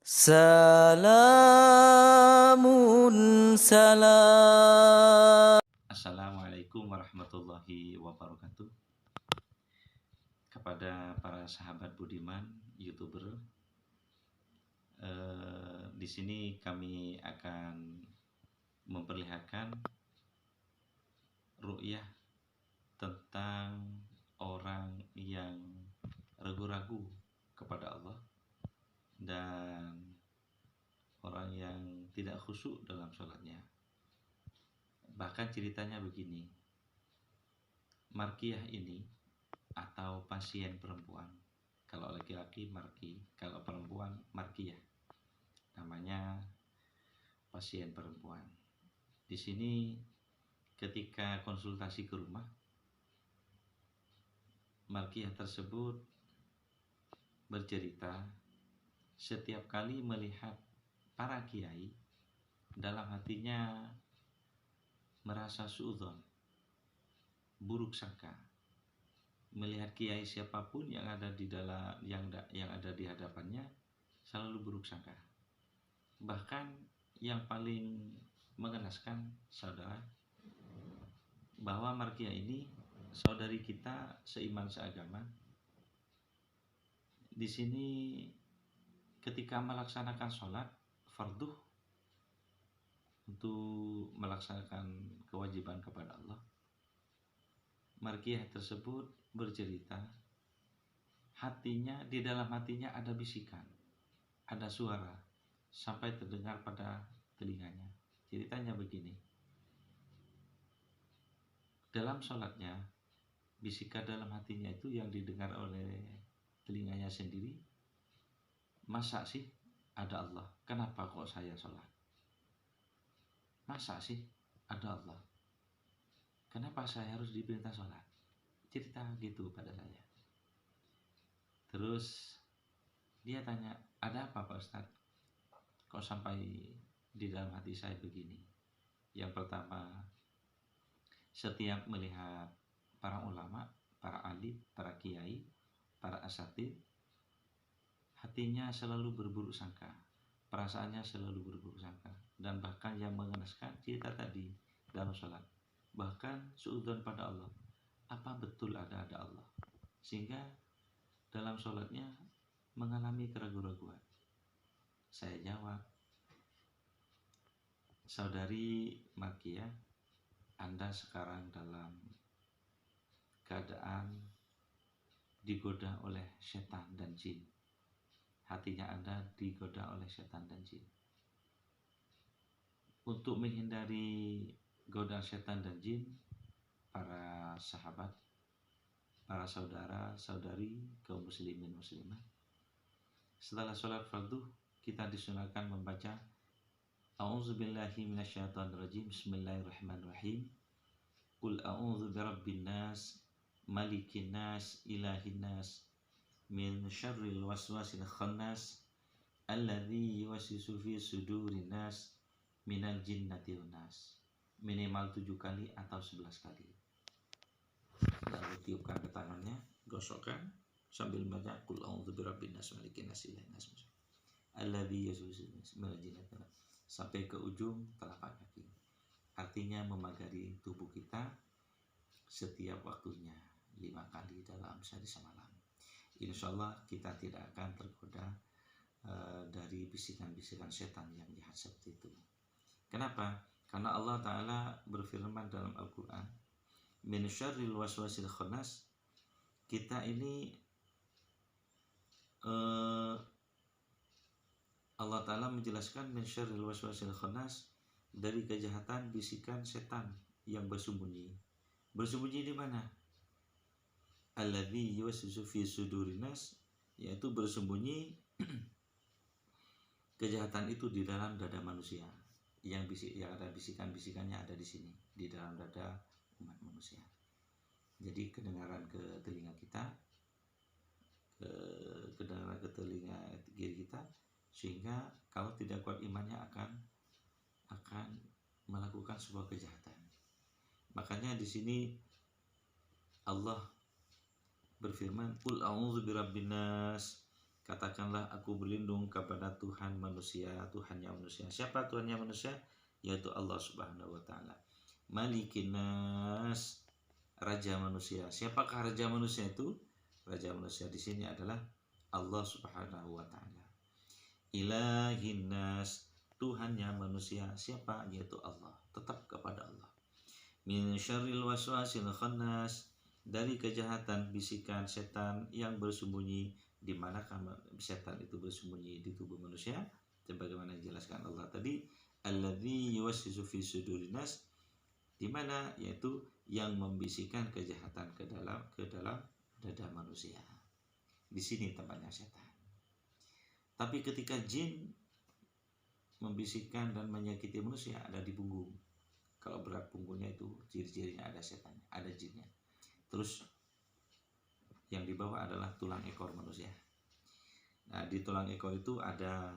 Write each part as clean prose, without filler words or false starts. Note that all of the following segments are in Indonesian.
Salamun salam. Assalamualaikum warahmatullahi wabarakatuh. Kepada para sahabat budiman YouTuber, di sini kami akan memperlihatkan ru'yah tentang orang yang ragu-ragu kepada Allah dan orang yang tidak khusyuk dalam sholatnya. Bahkan ceritanya begini, Markiyah ini atau pasien perempuan, kalau laki-laki Marki, kalau perempuan Markiyah, namanya pasien perempuan. Di sini ketika konsultasi ke rumah, Markiyah tersebut bercerita setiap kali melihat para kiai, dalam hatinya merasa suudzon, buruk sangka. Melihat kiai siapapun yang ada di dalam yang ada di hadapannya selalu buruk sangka. Bahkan yang paling mengenaskan, saudara, bahwa Markiyah ini saudari kita seiman seagama. Di sini ketika melaksanakan sholat fardu untuk melaksanakan kewajiban kepada Allah, Markiyah tersebut bercerita di dalam hatinya ada bisikan, ada suara sampai terdengar pada telinganya. Ceritanya begini, dalam sholatnya bisikan dalam hatinya itu yang didengar oleh telinganya sendiri, masa sih ada Allah, kenapa kok saya sholat? Masa sih ada Allah, kenapa saya harus diperintah sholat? Cerita gitu pada saya. Terus dia tanya, ada apa Pak Ustadz? Kok sampai di dalam hati saya begini? Yang pertama, setiap melihat para ulama, para alim, para kiai, para asatidz, hatinya selalu berburuk sangka, perasaannya selalu berburuk sangka. Dan bahkan yang mengenaskan cerita tadi dalam sholat, bahkan suudzon pada Allah, apa betul ada Allah? Sehingga dalam sholatnya mengalami keraguan-raguan. Saya jawab, saudari Markiyah, Anda sekarang dalam keadaan digoda oleh setan dan jin. Hatinya Anda digoda oleh setan dan jin. Untuk menghindari godaan setan dan jin, para sahabat, para saudara, saudari, kaum muslimin muslimah, setelah sholat fardu kita disunahkan membaca A'udzubillahi minasyaitonirrajim, Bismillahirrahmanirrahim. Qul a'udzu birabbin nas, malikin nas, ilahin nas, min syarril waswasil khannas, alladzi yuwaswisu fi sudurin nas, minal jinnati wan nas. Minimal 7 kali atau 11 kali. Lalu tiupkan ke tangannya, gosokkan sambil membaca Qul a'udzu birabbin nas, malikin nas, ilahin nas, alladzi yuwaswisu fi minal jinnati wan nas, sampai ke ujung telapak kaki. Artinya memagari tubuh kita setiap waktunya 5 kali dalam sehari semalam. Insya Allah kita tidak akan tergoda dari bisikan-bisikan setan yang jahat seperti itu. Kenapa? Karena Allah Ta'ala berfirman dalam Al-Quran, min syarril waswasil khannas. Kita ini Allah Ta'ala menjelaskan min syarril waswasil khannas, dari kejahatan bisikan setan yang bersembunyi. Bersembunyi di mana? Alladzi yuwaswisu fi sudurin nas, yaitu bersembunyi kejahatan itu di dalam dada manusia. Yang ada bisikan-bisikannya ada di sini, di dalam dada umat manusia. Jadi kedengaran ke telinga kita, kedengaran ke telinga kiri kita, sehingga kalau tidak kuat imannya akan melakukan sebuah kejahatan. Makanya di sini Allah berfirman, Qul a'udzu birabbin nas, katakan katakanlah aku berlindung kepada Tuhan manusia, Tuhannya manusia. Siapa Tuhannya manusia? Yaitu Allah Subhanahu wa taala. Malikin nas, raja manusia. Siapakah raja manusia itu? Raja manusia di sini adalah Allah Subhanahu wa taala. Ilahin nas, Tuhannya manusia. Siapa? Yaitu Allah. Tetap kepada Allah. Min syarril waswasil khannas, dari kejahatan bisikan setan yang bersembunyi. Di manakah setan itu bersembunyi? Di tubuh manusia, sebagaimana dijelaskan Allah tadi, alladzi yuwaswisu fi sudurin nas, di mana? Yaitu yang membisikkan kejahatan ke dalam dada manusia. Di sini tempatnya setan. Tapi ketika jin membisikkan dan menyakiti manusia, ada di punggung. Kalau berat punggungnya itu ciri-cirinya ada setannya, ada jinnya. Terus yang di bawah adalah tulang ekor manusia. Nah, di tulang ekor itu ada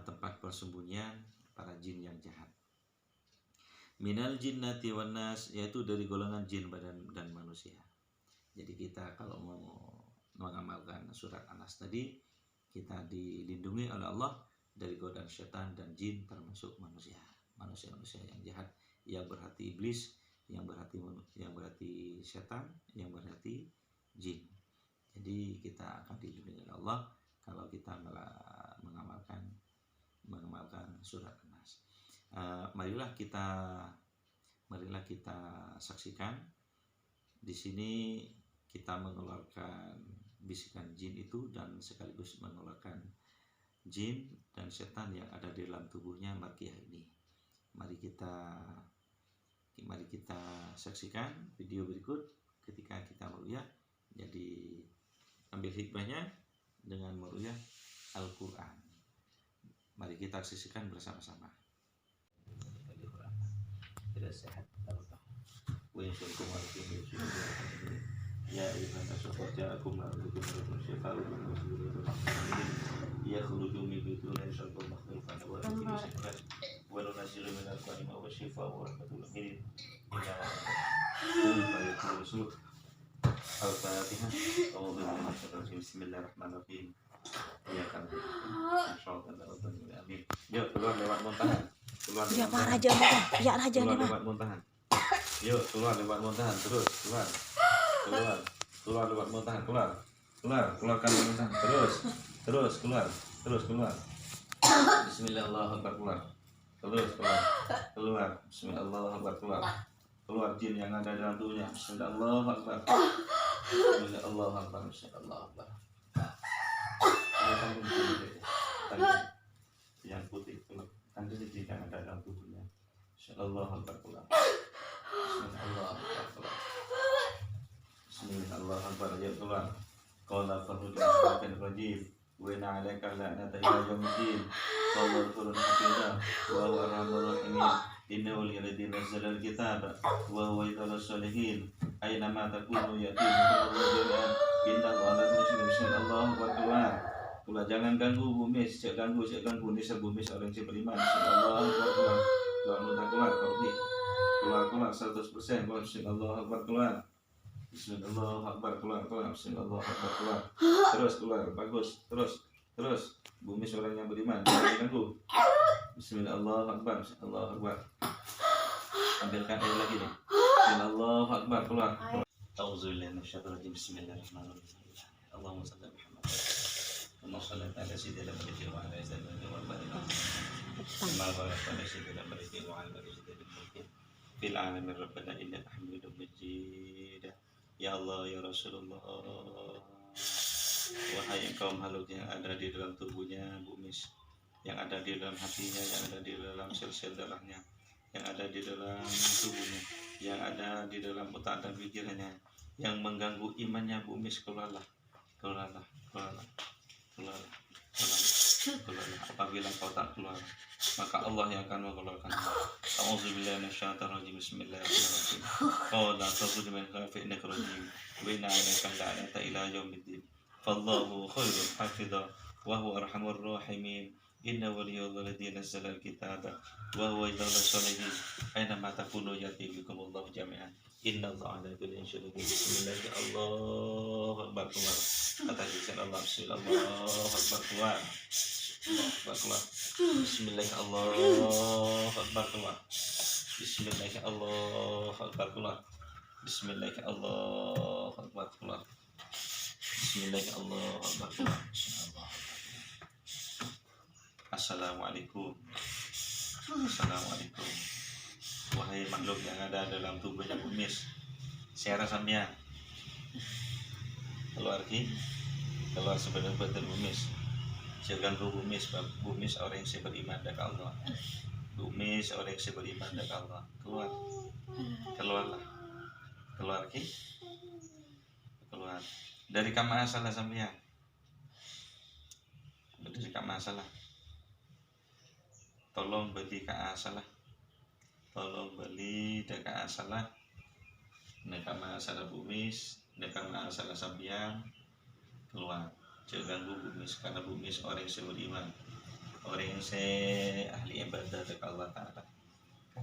tempat persembunyian para jin yang jahat. Minal jinnati wan nas, yaitu dari golongan jin dan manusia. Jadi kita kalau mau mengamalkan surat An-Nas tadi, kita dilindungi oleh Allah dari godaan setan dan jin, termasuk manusia yang jahat, yang berhati iblis, yang berhati setan, yang berhati jin. Jadi kita akan dilindungi oleh Allah kalau kita mengamalkan surat An-Nas. Marilah kita saksikan di sini kita mengeluarkan bisikan jin itu dan sekaligus mengeluarkan jin dan setan yang ada di dalam tubuhnya Markiyah ini. Mari kita saksikan video berikut ketika kita meruyah. Jadi ambil hikmahnya dengan meruyah Al-Quran. Mari kita saksikan bersama-sama. Tidak sehat ya ayuhan nasu qad ja'akum ma'rufun min syifa'un yakhruju min butuni syarqul makhlufan wa wa nunazzilu min al-qur'ani ma huwa shifaa'un wa rahmatul lil mu'minin. Al-Fatihah. Bismillahirrahmanirrahim. Ya kan. Amin. Yuk keluar lewat muntahan. Ya Pak Raja Pak. Ya Raja nih Pak. Lewat muntahan. Yuk keluar lewat muntahan terus keluar lewat muntahan keluarkan muntahan terus keluar Bismillahirrahmanirrahim keluar Bismillahirrahmanirrahim keluar jin yang ada dalam tubuhnya. Bismillahirrahmanirrahim. Yang putih keluar tanda jin yang ada dalam tubuhnya. Bismillahirrahmanirrahim. Bismillahirrahmanirrahim. Ya keluar. Qala fahudan rajim. Wa inna 'alaika la'nata ila yaumiddin. Qala qurun hafiza wa huwa arhamur rahimin. Innahu lilladzi nazzala al-kitaba wa huwa yatawalla sholihin. Aina ma takunu ya'ti billahi innahu 'ala kulli syai'in qadir. Keluar jangan ganggu bumi, sejak ganggu ini sebumi seorang yang beriman. Keluar 100%. Keluar. Bismillahirrahmanirrahim. Bismillahirrahmanirrahim. Terus keluar, bagus. Terus. Bumi seorang yang beriman, jangan ganggu. Bismillahirrahmanirrahim. Ambilkan air lagi nih. Bismillahirrahmanirrahim. Keluar. Auzubillahi minasyaitonir rajim. Bismillahirrahmanirrahim. Allahumma shalli ala Muhammad. Allahumma shalli ala sayyidina Muhammad wa ala alihi wa sahbihi. Ma barakta ala sayyidina Muhammad wa ala alihi wa sahbihi. Fil alamin rabbana innaka hamidum majid. Ya Allah, ya Rasulullah. Wahai kaum makhluk yang ada di dalam tubuhnya Bumis, yang ada di dalam hatinya, yang ada di dalam sel-sel darahnya, yang ada di dalam tubuhnya, yang ada di dalam otak dan pikirannya, yang mengganggu imannya Bumis, keluarlah. Apabila kau tak keluar, maka Allah yang akan mengeluarkan. A'udzubillahi minasyaitonir rajim. Bismillahirrahmanirrahim. Qala takhruju min khafi innaka rajim wa inna 'alaika la'nata ila yaumiddin. Fallahu khairun hafidha wa huwa arhamur rahimin. Inna waliyallahu alladzi nazzala al-kitaba wa huwa yatawalla sholihin aina ma takunu yati bikumullahu jami'an. Inna Allah ala kulli syai'in qadir. Bismillahirrahmanirrahim. Allahu akbar. Kata lisan Allah. Bismillahirrahmanirrahim. Allahu akbar. Bismillahirrahmanirrahim. Allahu akbar. Bismillahirrahmanirrahim. Allahu akbar. Bismillahirrahmanirrahim. Allahu akbar. Bismillahirrahmanirrahim. Allahu akbar. Assalamualaikum. Assalamualaikum. Wahai makhluk yang ada dalam tubuhnya Bumis, Syara sampean keluar sebenarnya betul Bumis. Jangan Bumis, Bumis orang yang beriman dengan Allah. Bumis orang yang beriman dengan Allah. Keluarlah. Keluar. Dari kamar salah sampean. Dari kamar salah. Tolong beli ke asalah. Tolong beli dekat asalah. Nekam asalah Bumis, nekam asalah sambiang. Keluar. Jangan ganggu Bumis karena Bumis orang yang beriman. Orang yang ahli ibadah.